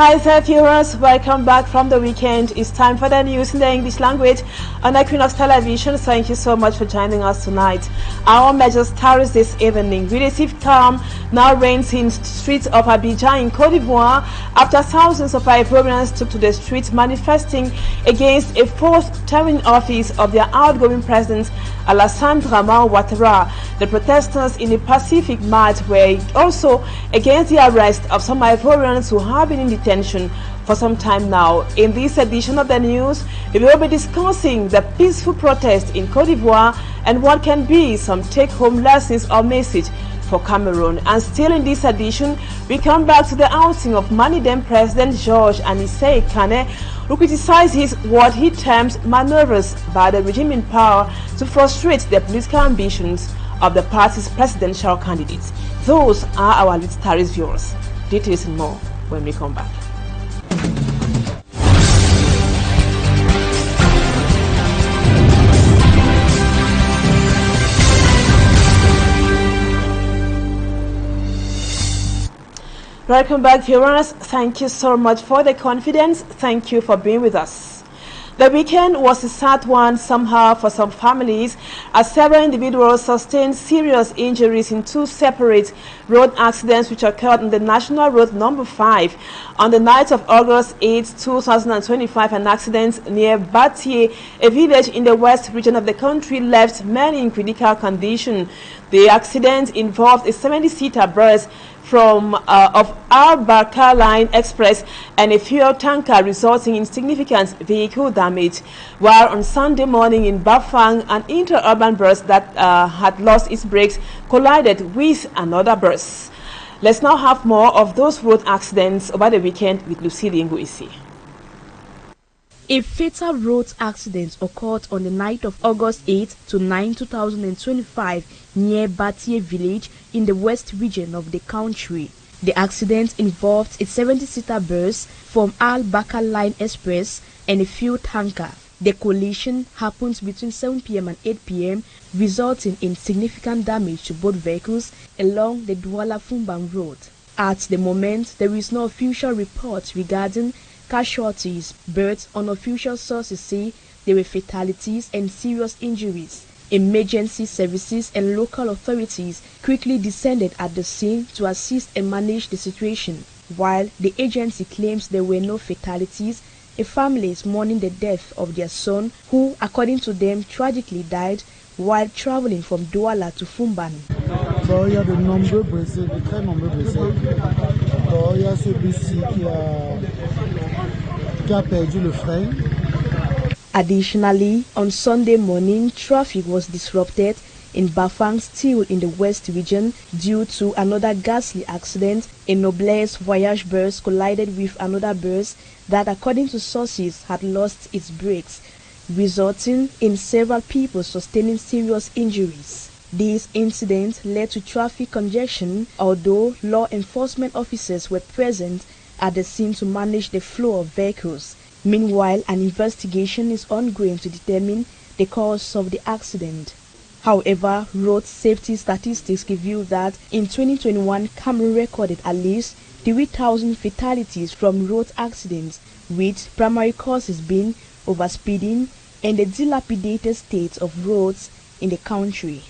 Hi there viewers, welcome back from the weekend. It's time for the news in the English language on Equinoxe television. Thank you so much for joining us tonight. Our major stars this evening. We received calm now reigns in streets of Abidjan in Côte d'Ivoire after thousands of Ivorians took to the streets manifesting against a forced term in office of their outgoing president Alassane Dramane Ouattara. The protesters in the Pacific march were also against the arrest of some Ivorians who have been in detention for some time now. In this edition of the news, we will be discussing the peaceful protest in Côte d'Ivoire and what can be some take-home lessons or message for Cameroon. And still in this edition, we come back to the outing of Mali-then President Georges Anissé Kane, who criticizes what he terms maneuvers by the regime in power to frustrate the political ambitions of the party's presidential candidates. Those are our lead stars, viewers. Details and more when we come back. Welcome back, viewers. Thank you so much for the confidence. Thank you for being with us. The weekend was a sad one somehow for some families, as several individuals sustained serious injuries in two separate road accidents which occurred on the National Road Number 5. On the night of August 8, 2025, an accident near Batié, a village in the west region of the country, left many in critical condition. The accident involved a 70-seater bus from of Al-Barka Line Express and a fuel tanker, resulting in significant vehicle damage, while on Sunday morning in Bafang, an inter-urban bus that had lost its brakes collided with another bus. Let's now have more of those road accidents over the weekend with Lucille Ngoisi. A fatal road accident occurred on the night of August 8 to 9, 2025 near Batié village in the west region of the country. The accident involved a 70-seater bus from Al-Barka Line Express and a fuel tanker. The collision happened between 7 p.m. and 8 p.m., resulting in significant damage to both vehicles along the Douala-Fumban road. At the moment, there is no official report regarding casualties, but unofficial sources say there were fatalities and serious injuries. Emergency services and local authorities quickly descended at the scene to assist and manage the situation. While the agency claims there were no fatalities, a family is mourning the death of their son, who, according to them, tragically died while traveling from Douala to Fumban. Il y a de nombreux blessés, de très nombreux blessés. Il y a celui-ci qui a perdu le frein. Additionally, on Sunday morning, traffic was disrupted in Bafang, still in the west region, due to another ghastly accident. A Noblesse Voyage bus collided with another bus that, according to sources, had lost its brakes, resulting in several people sustaining serious injuries. This incident led to traffic congestion, although law enforcement officers were present at the scene to manage the flow of vehicles. Meanwhile, an investigation is ongoing to determine the cause of the accident. However, road safety statistics reveal that in 2021, Cameroon recorded at least 3,000 fatalities from road accidents, with primary causes being overspeeding and the dilapidated state of roads in the country.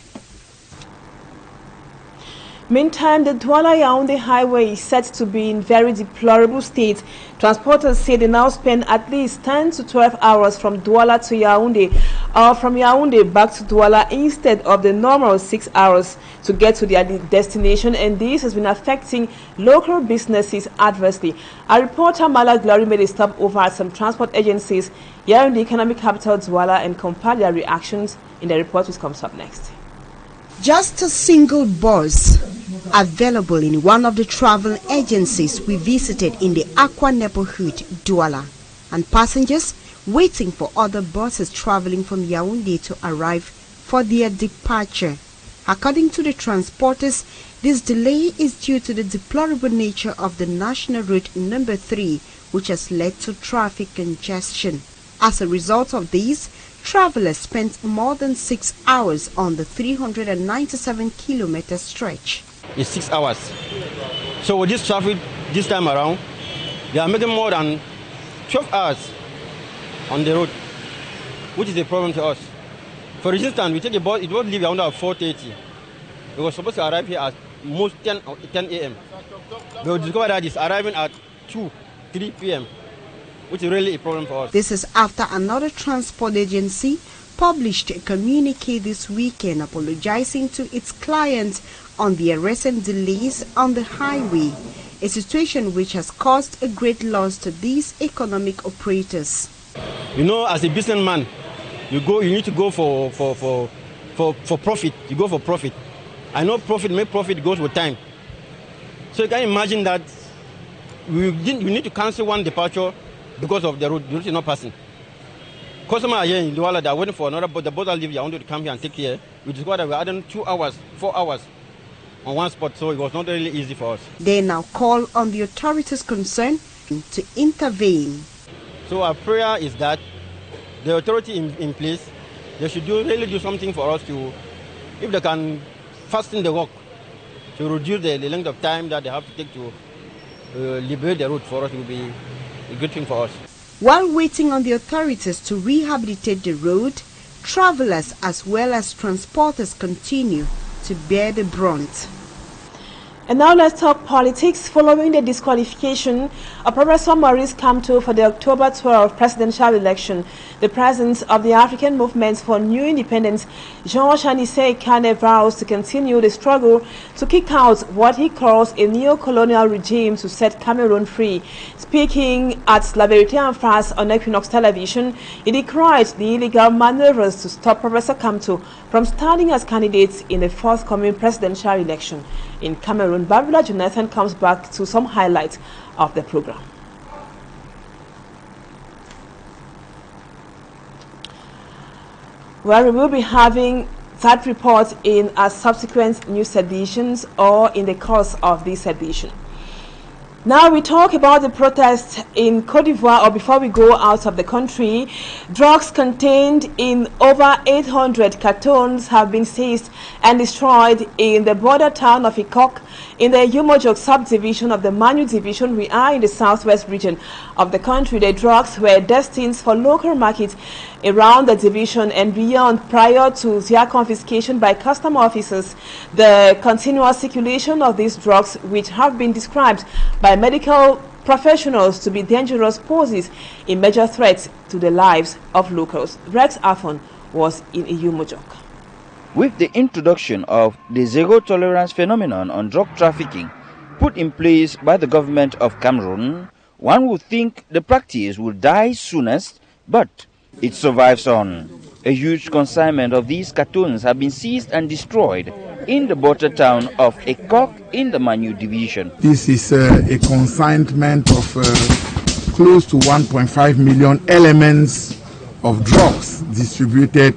Meantime, the Douala-Yaoundé highway is said to be in very deplorable state. Transporters say they now spend at least 10 to 12 hours from Douala to Yaoundé, or from Yaoundé back to Douala, instead of the normal 6 hours to get to their destination, and this has been affecting local businesses adversely. Our reporter Mala Glory made a stop over at some transport agencies here in the economic capital Douala and compiled their reactions in the report which comes up next. Just a single bus available in one of the travel agencies we visited in the Aqua neighborhood, Douala, and passengers waiting for other buses traveling from Yaoundé to arrive for their departure. According to the transporters, this delay is due to the deplorable nature of the National Route Number 3, which has led to traffic congestion. As a result of this, travelers spent more than 6 hours on the 397-kilometer stretch. It's 6 hours. So with this traffic this time around, They are making more than 12 hours on the road, which is a problem to us. For instance, we take a bus, it won't leave around 4:30. It was supposed to arrive here at most 10 a.m. We will discover that it's arriving at 3 p.m., which is really a problem for us. This is after another transport agency published a communique this weekend apologizing to its clients on their recent delays on the highway, a situation which has caused a great loss to these economic operators. You know, as a businessman, you need to go for profit. You go for profit. I know profit goes with time. So you can imagine that we need to cancel one departure because of the road is not passing. Customers are here in Douala, they are waiting for another boat. The boat will leave here, I wanted to come here and take care. We discovered that we are adding 2 hours, 4 hours on one spot, so it was not really easy for us. They now call on the authorities concerned to intervene. So our prayer is that the authority in place, they should really do something for us to, if they can fasten the work, to reduce the length of time that they have to take to liberate the road for us. It will be a good thing for us. While waiting on the authorities to rehabilitate the road, travelers as well as transporters continue to bear the brunt. And now let's talk politics. Following the disqualification of Professor Maurice Kamto for the October 12 presidential election, the president of the African Movement for New Independence, Jean-Chanissé Kane, vows to continue the struggle to kick out what he calls a neo-colonial regime to set Cameroon free. Speaking at La Vérité en Face on Equinoxe television, he decried the illegal maneuvers to stop Professor Kamto from standing as candidates in the forthcoming presidential election in Cameroon. Babula Jonathan comes back to some highlights of the program. Well, we will be having that report in our subsequent news editions or in the course of this edition. Now we talk about the protests in Côte d'Ivoire, or before we go out of the country. Drugs contained in over 800 cartons have been seized and destroyed in the border town of Equinoxe in the Yumojok subdivision of the Manu division. We are in the southwest region of the country. The drugs were destined for local markets around the division and beyond prior to their confiscation by custom officers. The continuous circulation of these drugs, which have been described by medical professionals to be dangerous, poses a major threat to the lives of locals. Rex Afon was in Yumojok. With the introduction of the zero tolerance phenomenon on drug trafficking put in place by the government of Cameroon, one would think the practice would die soonest, but it survives on. A huge consignment of these cartons have been seized and destroyed in the border town of Equinoxe in the Manu division. This is a consignment of close to 1.5 million elements of drugs distributed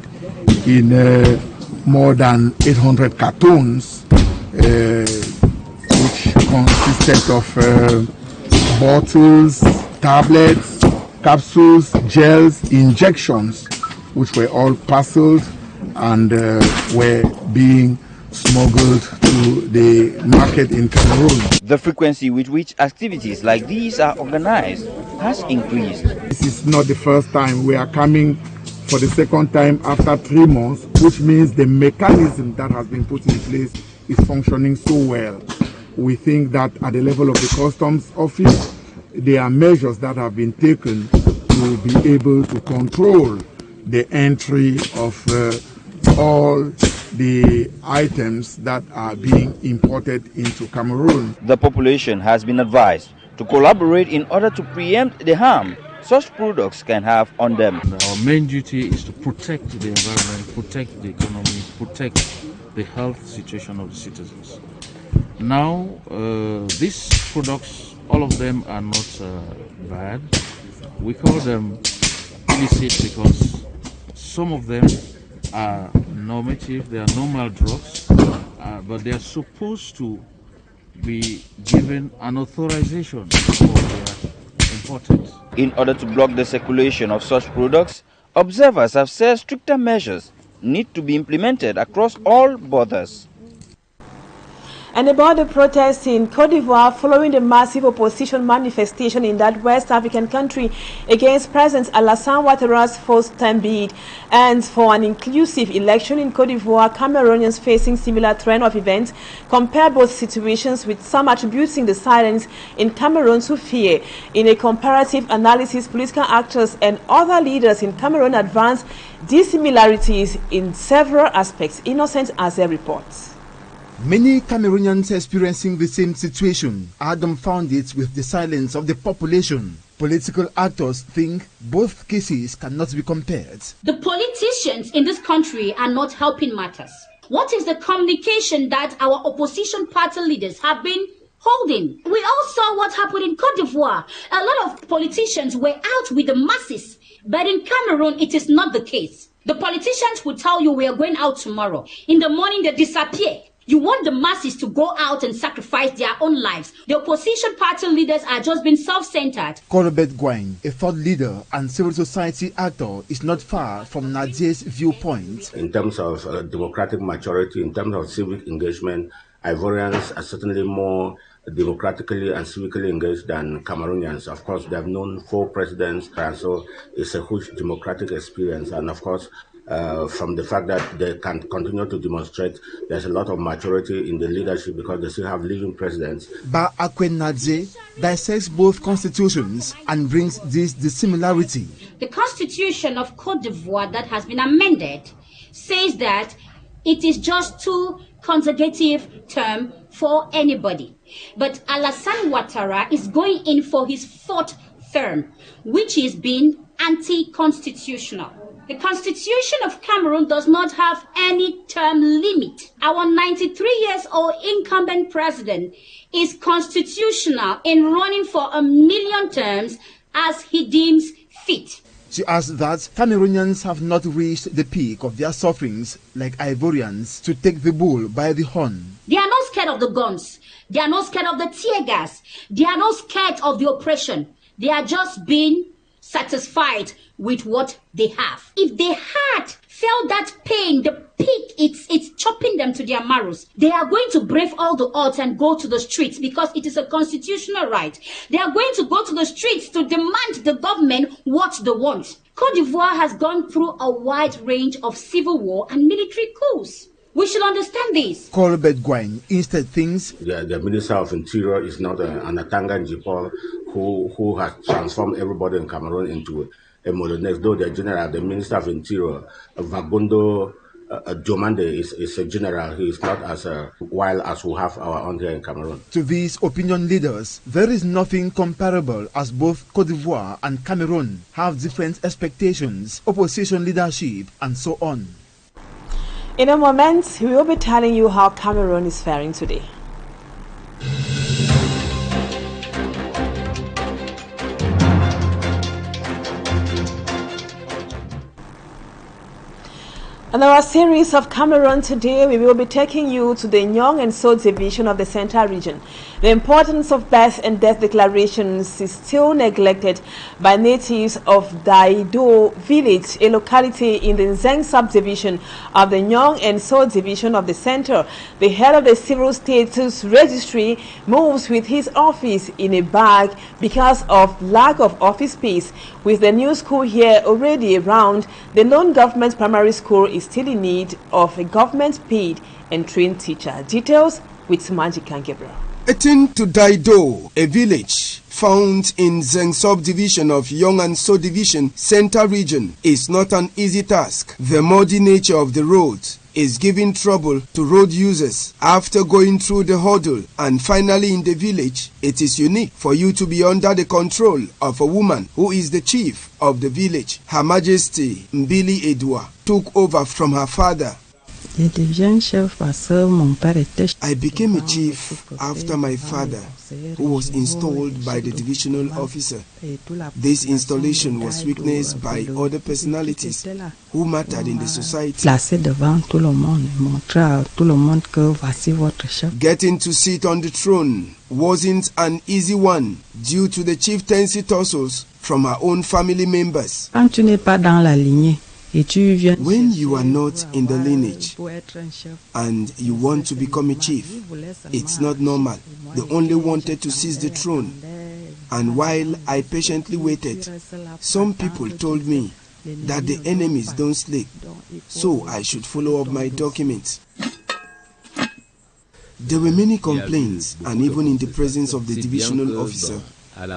in more than 800 cartons, which consisted of bottles, tablets, capsules, gels, injections, which were all parceled and were being smuggled to the market in Cameroon. The frequency with which activities like these are organized has increased. This is not the first time. We are coming for the second time after 3 months, which means the mechanism that has been put in place is functioning so well. We think that at the level of the customs office, there are measures that have been taken to be able to control the entry of all the items that are being imported into Cameroon. The population has been advised to collaborate in order to preempt the harm such products can have on them. Our main duty is to protect the environment, protect the economy, protect the health situation of the citizens. Now, these products, all of them are not bad. We call them illicit because some of them are normative, they are normal drugs, but they are supposed to be given an authorization before they are imported. In order to block the circulation of such products, observers have said stricter measures need to be implemented across all borders. And about the protests in Côte d'Ivoire following the massive opposition manifestation in that West African country against President Alassane Ouattara's first-term bid. And for an inclusive election in Côte d'Ivoire, Cameroonians facing similar trend of events compare both situations, with some attributing the silence in Cameroon to fear. In a comparative analysis, political actors and other leaders in Cameroon advance dissimilarities in several aspects. Innocent Azer reports. Many Cameroonians experiencing the same situation are dumbfounded with the silence of the population. Political actors think both cases cannot be compared. The politicians in this country are not helping matters. What is the communication that our opposition party leaders have been holding? We all saw what happened in Côte d'Ivoire. A lot of politicians were out with the masses, but in Cameroon it is not the case. The politicians will tell you we are going out tomorrow. In the morning they disappear. You want the masses to go out and sacrifice their own lives. The opposition party leaders are just being self-centered. Colbert Gouin, a thought leader and civil society actor, is not far from Nadier's viewpoint. In terms of democratic maturity, in terms of civic engagement, Ivorians are certainly more democratically and civically engaged than Cameroonians. Of course, they have known 4 presidents, and so it's a huge democratic experience. And of course, from the fact that they can continue to demonstrate, there's a lot of maturity in the leadership because they still have living presidents. Ba Akwenadze dissects both constitutions and brings this dissimilarity. The constitution of Côte d'Ivoire that has been amended says that it is just 2 consecutive terms for anybody. But Alassane Ouattara is going in for his 4th term, which is being anti-constitutional. The Constitution of Cameroon does not have any term limit. Our 93-year-old incumbent president is constitutional in running for 1 million terms as he deems fit. She adds that Cameroonians have not reached the peak of their sufferings like Ivorians to take the bull by the horn. They are not scared of the guns. They are not scared of the tear gas. They are not scared of the oppression. They are just being satisfied with what they have. If they had felt that pain, the peak, it's chopping them to their marrows, they are going to brave all the odds and go to the streets because it is a constitutional right. They are going to go to the streets to demand the government what they want. Côte d'Ivoire has gone through a wide range of civil war and military coups. We should understand this. Colbert Gouin instead thinks the Minister of Interior is not an Atanga Njipol who has transformed everybody in Cameroon into a Molonex, though the general, the Minister of Interior, Vagundo Diomande, is a general. He is not as wild as we have our own here in Cameroon. To these opinion leaders, there is nothing comparable, as both Côte d'Ivoire and Cameroon have different expectations, opposition leadership, and so on. In a moment, we will be telling you how Cameroon is faring today. In our series of Cameroon today, we will be taking you to the Nous and Nous division of the Central region. The importance of birth and death declarations is still neglected by natives of Daido village, a locality in the Zeng subdivision of the Nous and Nous division of the Center. The head of the civil status registry moves with his office in a bag because of lack of office space. With the new school here already around, the non-government primary school is still in need of a government-paid and trained teacher. Details with Magic and Gabriel. Etin to Daido, a village found in Zeng subdivision of Nous and Nous division, Central region, is not an easy task. The muddy nature of the road is giving trouble to road users. After going through the hurdle and finally in the village, it is unique for you to be under the control of a woman who is the chief of the village. Her Majesty Mbili Edwa took over from her father. I became a chief after my father, who was installed by the divisional officer. This installation was witnessed by other personalities who mattered in the society. Getting to sit on the throne wasn't an easy one due to the chieftaincy tussles from her own family members. When you are not in the lineage and you want to become a chief, it's not normal. They only wanted to seize the throne. And while I patiently waited, some people told me that the enemies don't sleep, so I should follow up my documents. There were many complaints, and even in the presence of the divisional officer,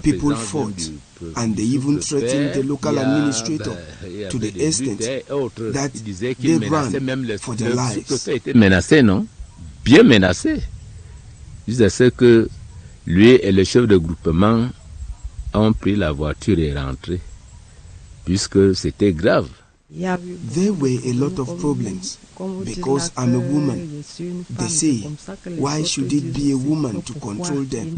people fought, and they even threatened the local administrator to the extent that they ran for their lives. Menacé, non? Bien menacé. Jusqu'à que lui et le chef de groupement ont pris la voiture et rentré, puisque c'était grave. There were a lot of problems because I'm a woman. They say, why should it be a woman to control them?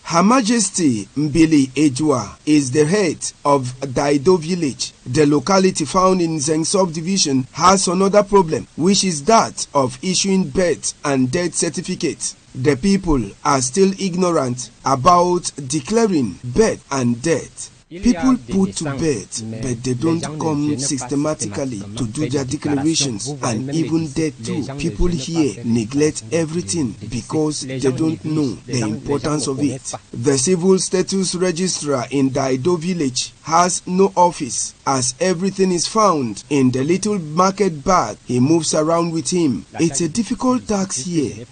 Her Majesty Mbili Ejua is the head of Daido village. The locality found in Zeng subdivision has another problem, which is that of issuing birth and death certificates. The people are still ignorant about declaring birth and death. People put to bed, but they don't come systematically to do their declarations, and even death too. People here neglect everything because they don't know the importance of it. The civil status registrar in Daido village has no office, as everything is found in the little market bag he moves around with him. It's a difficult task here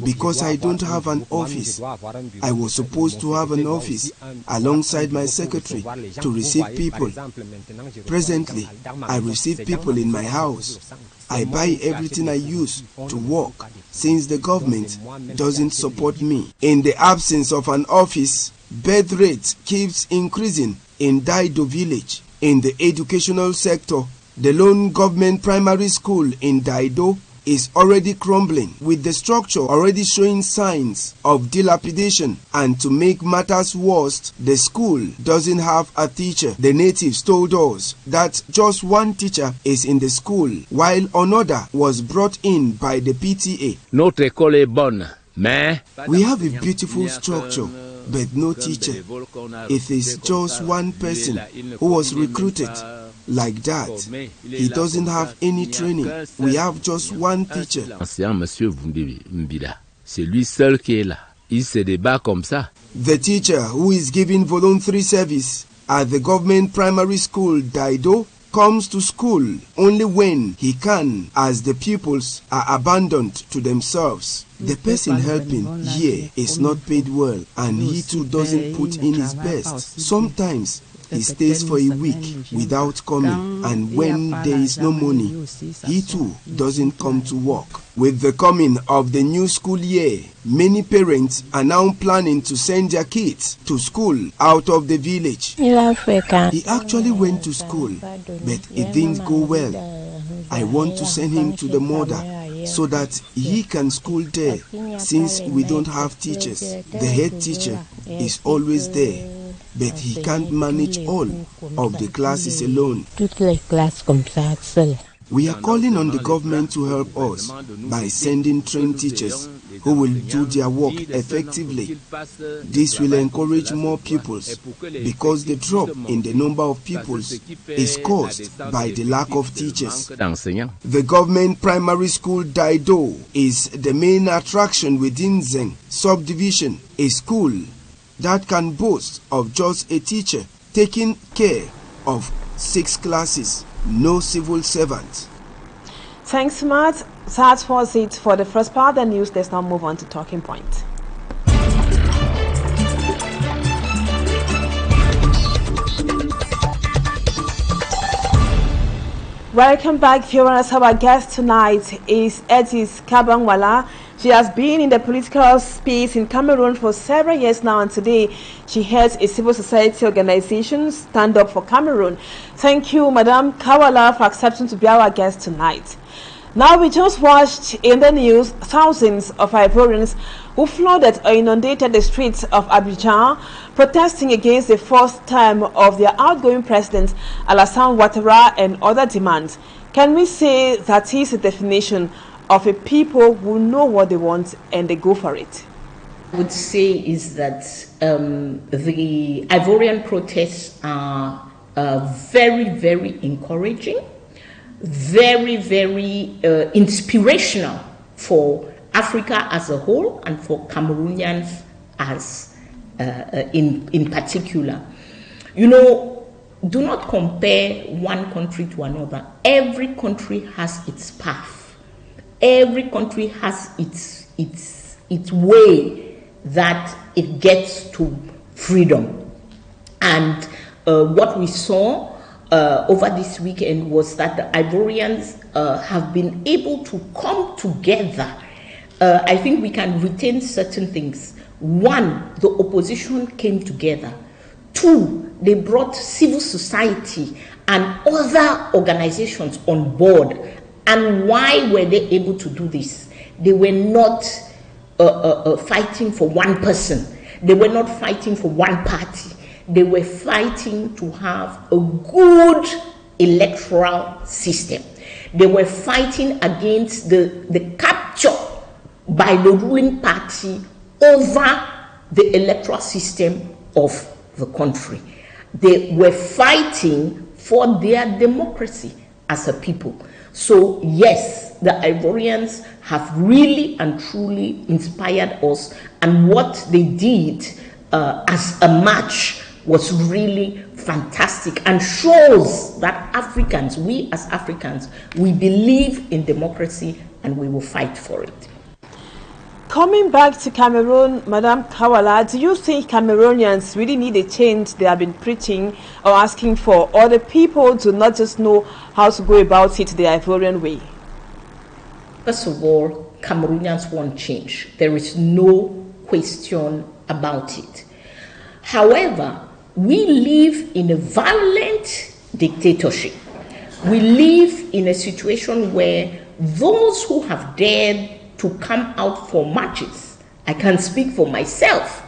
because I don't have an office. I was supposed to have an office alongside my secretary to receive people. Presently, I receive people in my house. I buy everything I use to work since the government doesn't support me. In the absence of an office, birth rate keeps increasing in Daido village. In the educational sector, the lone government primary school in Daido is already crumbling, with the structure already showing signs of dilapidation. And to make matters worse, the school doesn't have a teacher. The natives told us that just one teacher is in the school, while another was brought in by the PTA. Notre école est bonne, mais we have a beautiful structure, but no teacher. It is just one person who was recruited like that. He doesn't have any training. We have just one teacher. Monsieur Mbida, c'est lui seul qui est là. Il se débat comme ça. The teacher who is giving voluntary service at the government primary school Daido comes to school only when he can, as the pupils are abandoned to themselves. The person helping here is not paid well, and he too doesn't put in his best. Sometimes he stays for a week without coming, and when there is no money, he too doesn't come to work. With the coming of the new school year, many parents are now planning to send their kids to school out of the village. He actually went to school, but it didn't go well. I want to send him to the mother so that he can school there, since we don't have teachers. The head teacher is always there, but he can't manage all of the classes alone. We are calling on the government to help us by sending trained teachers who will do their work effectively. This will encourage more pupils, because the drop in the number of pupils is caused by the lack of teachers. The government primary school Daido is the main attraction within Zeng subdivision, a school that can boast of just a teacher taking care of 6 classes. No civil servant. Thanks, Matt. That was it for the first part of the news. Let's now move on to Talking Point. Welcome back, viewers. Our guest tonight is Edith KAH WALLAH. She has been in the political space in Cameroon for several years now, and today she heads a civil society organization, Stand Up for Cameroon. Thank you, Madam KAH WALLAH, for accepting to be our guest tonight. Now, we just watched in the news thousands of Ivorians who flooded or inundated the streets of Abidjan, protesting against the first term of their outgoing president, Alassane Ouattara, and other demands. Can we say that is a definition of a people who know what they want and they go for it? would say is that the Ivorian protests are very, very encouraging, very, very inspirational for Africa as a whole and for Cameroonians as in particular. You know, do not compare one country to another. Every country has its path. Every country has its way that it gets to freedom. And what we saw over this weekend was that the Ivorians have been able to come together. I think we can retain certain things. One, the opposition came together. Two, they brought civil society and other organizations on board. And why were they able to do this? They were not fighting for one person. They were not fighting for one party. They were fighting to have a good electoral system. They were fighting against the capture by the ruling party over the electoral system of the country. They were fighting for their democracy as a people. So yes, the Ivorians have really and truly inspired us, and what they did as a march was really fantastic and shows that Africans, we as Africans, we believe in democracy and we will fight for it. Coming back to Cameroon, Madam KAH WALLAH, do you think Cameroonians really need a change they have been preaching or asking for, or the people do not just know how to go about it the Ivorian way? First of all, Cameroonians want change. There is no question about it. However, we live in a violent dictatorship. We live in a situation where those who have dared to come out for marches, I can speak for myself,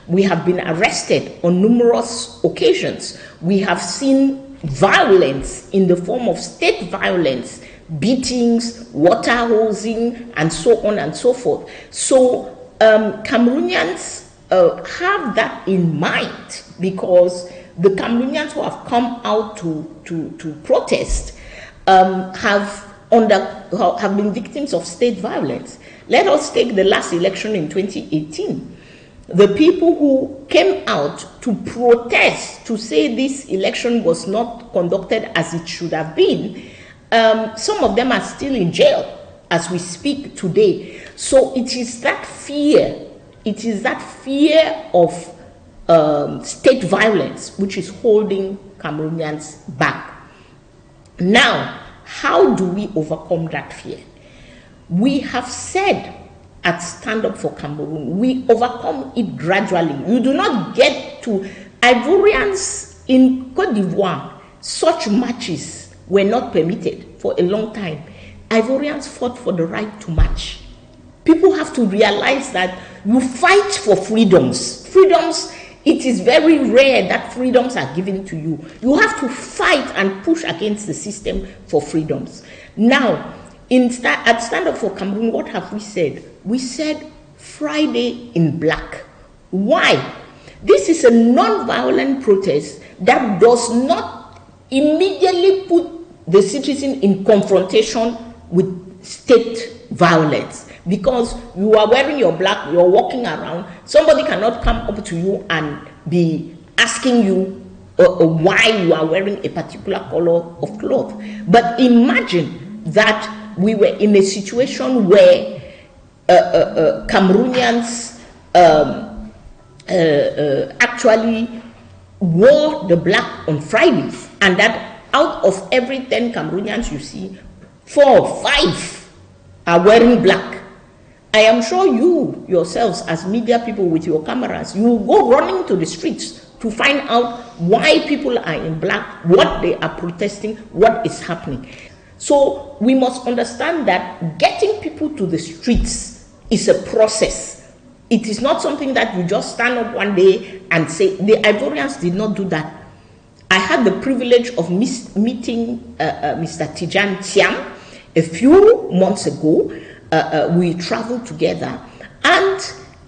we have been arrested on numerous occasions. We have seen violence in the form of state violence, beatings, water hosing, and so on and so forth. So Cameroonians have that in mind, because the Cameroonians who have come out to protest have been victims of state violence. Let us take the last election in 2018. The people who came out to protest, to say this election was not conducted as it should have been, some of them are still in jail as we speak today. So it is that fear, of state violence which is holding Cameroonians back. Now, how do we overcome that fear? We have said at Stand Up for Cameroon, we overcome it gradually. You do not get to Ivorians in Côte d'Ivoire. Such marches were not permitted for a long time. Ivorians fought for the right to march. People have to realize that you fight for freedoms. Freedoms, it is very rare that freedoms are given to you. You have to fight and push against the system for freedoms. Now, at Stand Up for Cameroon, what have we said? We said Friday in black. Why? This is a non-violent protest that does not immediately put the citizen in confrontation with state violence. Because you are wearing your black, you're walking around, somebody cannot come up to you and be asking you why you are wearing a particular color of cloth. But imagine that we were in a situation where Cameroonians actually wore the black on Fridays, and that out of every 10 Cameroonians you see, 4 or 5 are wearing black. I am sure you yourselves as media people with your cameras, you will go running to the streets to find out why people are in black, what they are protesting, what is happening. So we must understand that getting people to the streets is a process. It is not something that you just stand up one day and say. The Ivorians did not do that. I had the privilege of meeting Mr. Tijan Thiam a few months ago. We traveled together, and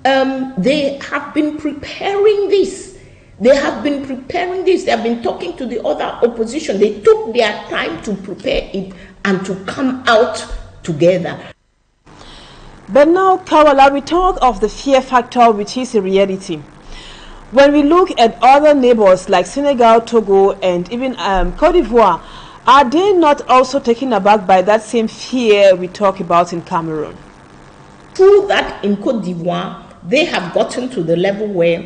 they have been preparing this. They have been preparing this. They have been talking to the other opposition. They took their time to prepare it and to come out together. But now, KAH WALLAH, we talk of the fear factor, which is a reality. When we look at other neighbors like Senegal, Togo, and even Cote d'Ivoire, are they not also taken aback by that same fear we talk about in Cameroon? True that in Cote d'Ivoire, they have gotten to the level where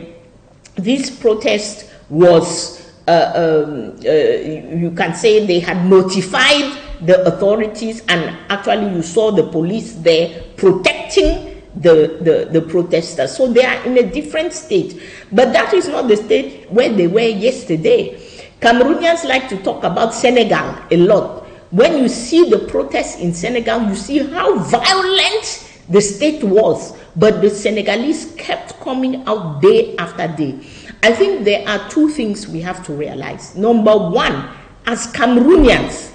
this protest was, you can say they had notified the authorities, and actually you saw the police there protecting the protesters. So they are in a different state. But that is not the state where they were yesterday. Cameroonians like to talk about Senegal a lot. When you see the protests in Senegal, you see how violent the state was. But the Senegalese kept coming out day after day. I think there are two things we have to realize. Number one, as Cameroonians,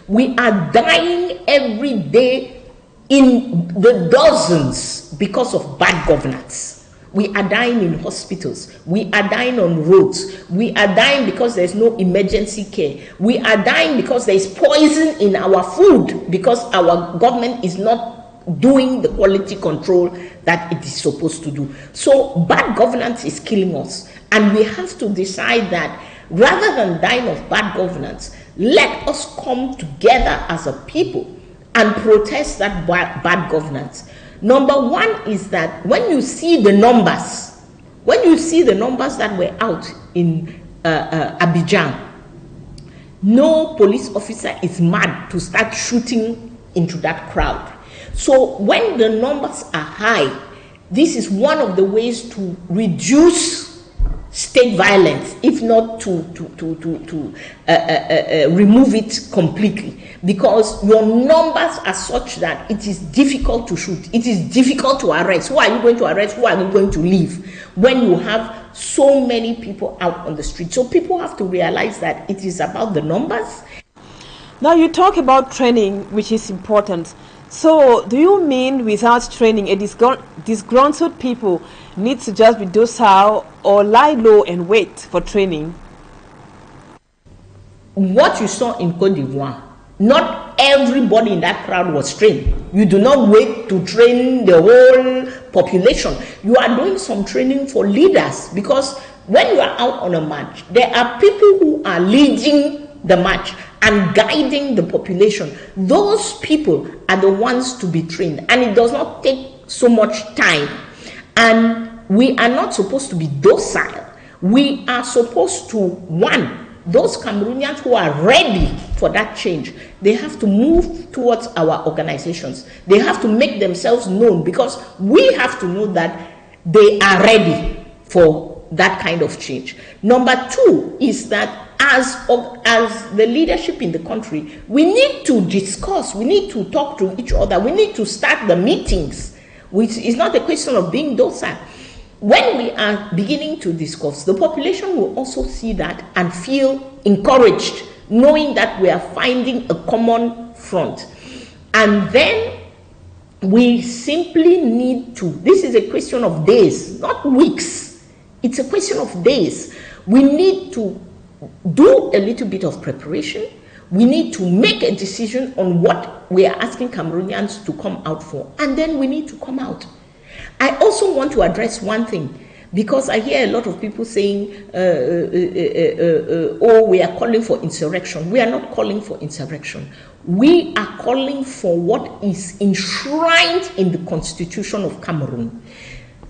we are dying every day in the dozens because of bad governance. We are dying in hospitals. We are dying on roads. We are dying because there's no emergency care. We are dying because there's poison in our food because our government is not doing the quality control that it is supposed to do. So bad governance is killing us. And we have to decide that rather than dying of bad governance, let us come together as a people and protest that bad governance. Number one is that when you see the numbers, that were out in Abidjan, no police officer is mad to start shooting into that crowd. So when the numbers are high, this is one of the ways to reduce state violence, if not to remove it completely, because your numbers are such that it is difficult to shoot, it is difficult to arrest. Who are you going to arrest? Who are you going to leave when you have so many people out on the street? So people have to realize that it is about the numbers. Now you talk about training, which is important. So do you mean without training, a disgruntled people need to just be docile or lie low and wait for training? What you saw in Cote d'Ivoire, not everybody in that crowd was trained. You do not wait to train the whole population. You are doing some training for leaders, because when you are out on a march, there are people who are leading the march and guiding the population. Those people are the ones to be trained, and it does not take so much time. And we are not supposed to be docile. We are supposed to, one, those Cameroonians who are ready for that change, they have to move towards our organizations. They have to make themselves known, because we have to know that they are ready for that kind of change. Number two is that as the leadership in the country, we need to discuss, we need to talk to each other, we need to start the meetings, which is not a question of being docile. When we are beginning to discuss, the population will also see that and feel encouraged, knowing that we are finding a common front. And then we simply need to, this is a question of days, not weeks. It's a question of days. We need to do a little bit of preparation. We need to make a decision on what we are asking Cameroonians to come out for, and then we need to come out. I also want to address one thing, because I hear a lot of people saying, oh, we are calling for insurrection. We are not calling for insurrection. We are calling for what is enshrined in the Constitution of Cameroon.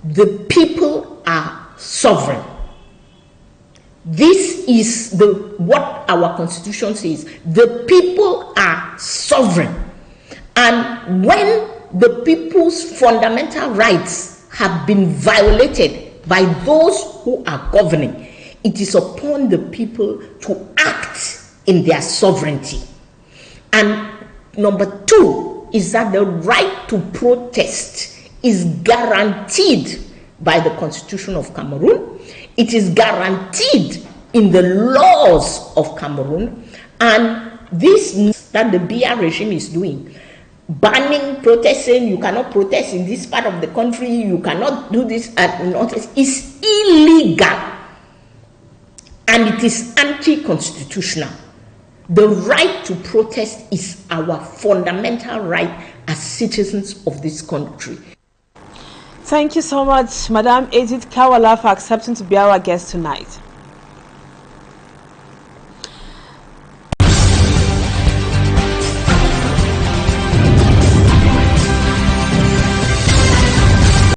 The people are sovereign. This is what our Constitution says. The people are sovereign. And when the people's fundamental rights have been violated by those who are governing, it is upon the people to act in their sovereignty. And number two is that the right to protest is guaranteed by the Constitution of Cameroon. It is guaranteed in the laws of Cameroon. And this that the BR regime is doing banning protesting, you cannot protest in this part of the country, you cannot do this at notice, is illegal and it is anti-constitutional. The right to protest is our fundamental right as citizens of this country. Thank you so much, Madam Edith KAH WALLAH, for accepting to be our guest tonight.